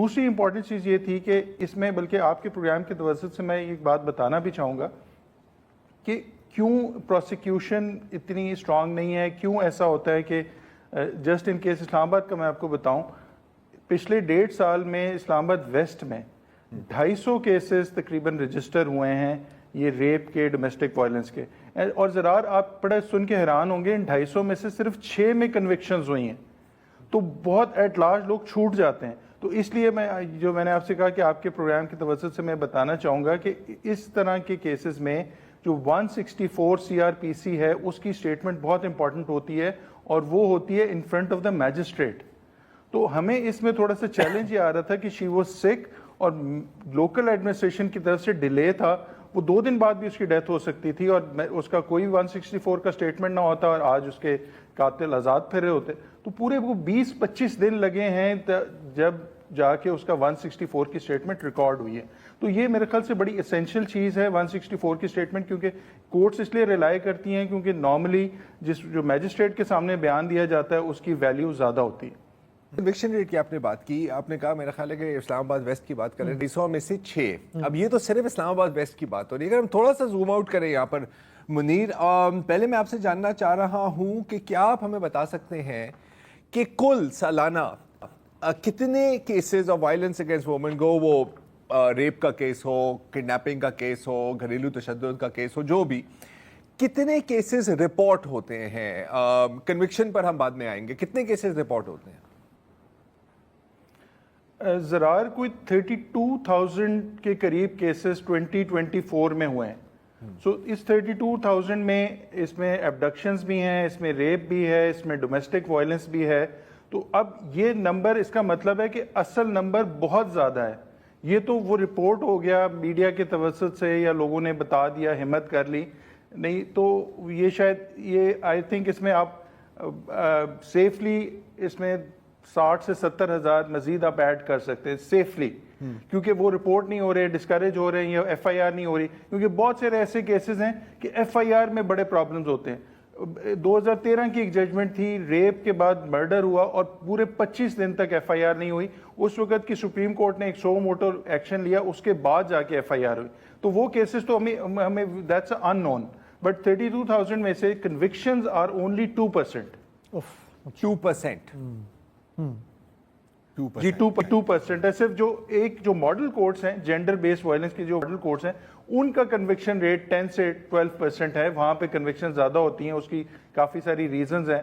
دوسری امپورٹنٹ چیز یہ تھی کہ اس میں بلکہ آپ کے پروگرام کے توسط سے میں ایک بات بتانا بھی چاہوں گا کہ کیوں پروسیکیوشن اتنی اسٹرانگ نہیں ہے, کیوں ایسا ہوتا ہے کہ جسٹ ان کیس اسلام آباد کا میں آپ کو بتاؤں, پچھلے 1.5 سال میں اسلام آباد ویسٹ میں 250 کیسز تقریباً رجسٹر ہوئے ہیں یہ ریپ کے, ڈومیسٹک وائلنس کے, اور ذرا آپ بڑا سن کے حیران ہوں گے ان 250 میں سے صرف 6 میں کنوکشنز ہوئی ہیں, تو بہت ایٹ لارج لوگ چھوٹ جاتے ہیں. تو اس لیے میں نے آپ سے کہا کہ آپ کے پروگرام کے توسط سے میں بتانا چاہوں گا کہ اس طرح کے کیسز میں جو 164 CRPC ہے اس کی اسٹیٹمنٹ بہت امپورٹنٹ ہوتی ہے, اور وہ ہوتی ہے in front of the magistrate. تو ہمیں اس میں تھوڑا سا چیلنج یہ آ رہا تھا کہ شی واز سک, اور لوکل ایڈمنسٹریشن کی طرف سے ڈیلے تھا, وہ 2 دن بعد بھی اس کی ڈیتھ ہو سکتی تھی اور اس کا کوئی 164 کا اسٹیٹمنٹ نہ ہوتا اور آج اس کے قاتل آزاد پھر رہے ہوتے. تو پورے وہ 20-25 دن لگے ہیں جب جا کے اس کا 164 کی اسٹیٹمنٹ ریکارڈ ہوئی ہے. تو یہ میرے خیال سے بڑی اسینشیل چیز ہے 164 کی اسٹیٹمنٹ, کیونکہ کورٹس اس لیے ریلائی کرتی ہیں کیونکہ نارملی جو میجسٹریٹ کے سامنے بیان دیا جاتا ہے اس کی ویلیو زیادہ ہوتی ہے. کنوکشن ریٹ کی آپ نے بات کی, آپ نے کہا میرا خیال ہے کہ اسلام آباد ویسٹ کی بات کریں 200 میں سے 6. اب یہ تو صرف اسلام آباد ویسٹ کی بات ہو رہی ہے. اگر ہم تھوڑا سا زوم آؤٹ کریں یہاں پر منیر, پہلے میں آپ سے جاننا چاہ رہا ہوں کہ کیا آپ ہمیں بتا سکتے ہیں کہ کل سالانہ کتنے cases of violence against women, گو وہ ریپ کا کیس ہو, کڈنیپنگ کا کیس ہو, گھریلو تشدد کا کیس ہو, جو بھی, کتنے کیسز رپورٹ ہوتے ہیں؟ کنوکشن پر ہم بعد میں آئیں گے. کتنے کیسز رپورٹ ہوتے ہیں؟ زرار کوئی 32,000 کے قریب کیسز 2024 میں ہوئے ہیں. سو اس 32,000 میں اس میں ایبڈکشنز بھی ہیں, اس میں ریپ بھی ہے, اس میں ڈومیسٹک وائلنس بھی ہے. تو اب یہ نمبر, اس کا مطلب ہے کہ اصل نمبر بہت زیادہ ہے. یہ تو وہ رپورٹ ہو گیا میڈیا کے توسط سے یا لوگوں نے بتا دیا, ہمت کر لی, نہیں تو یہ شاید یہ آئی تھنک اس میں آپ سیفلی اس میں 60 سے 70 ہزار مزید آپ ایڈ کر سکتے ہیں سیفلی, کیونکہ وہ رپورٹ نہیں ہو رہے, ڈسکریج ہو رہے ہیں, یا FIR نہیں ہو رہی, کیونکہ بہت سے ایسے کیسز ہیں کہ FIR میں بڑے پرابلمز ہوتے ہیں. 2013 کی ایک ججمنٹ تھی, ریپ کے بعد مرڈر ہوا اور پورے 25 دن تک FIR نہیں ہوئی. اس وقت کی سپریم کورٹ نے ایک سو موٹو ایکشن لیا, اس کے بعد جا کے FIR ہوئی. تو وہ کیسز تو ہمیں دیٹس ان نون, بٹ 32,000 میں سے کنوکشنز آر اونلی 2%. 2%. جی 2% ہے. صرف جو ماڈل کورٹس ہیں, جینڈر بیسڈ وائلنس کے جو ماڈل کورٹس ہیں, ان کا کنوکشن ریٹ 10 سے 12% ہے. وہاں پہ کنوکشن زیادہ ہوتی ہیں, اس کی کافی ساری ریزنز ہیں.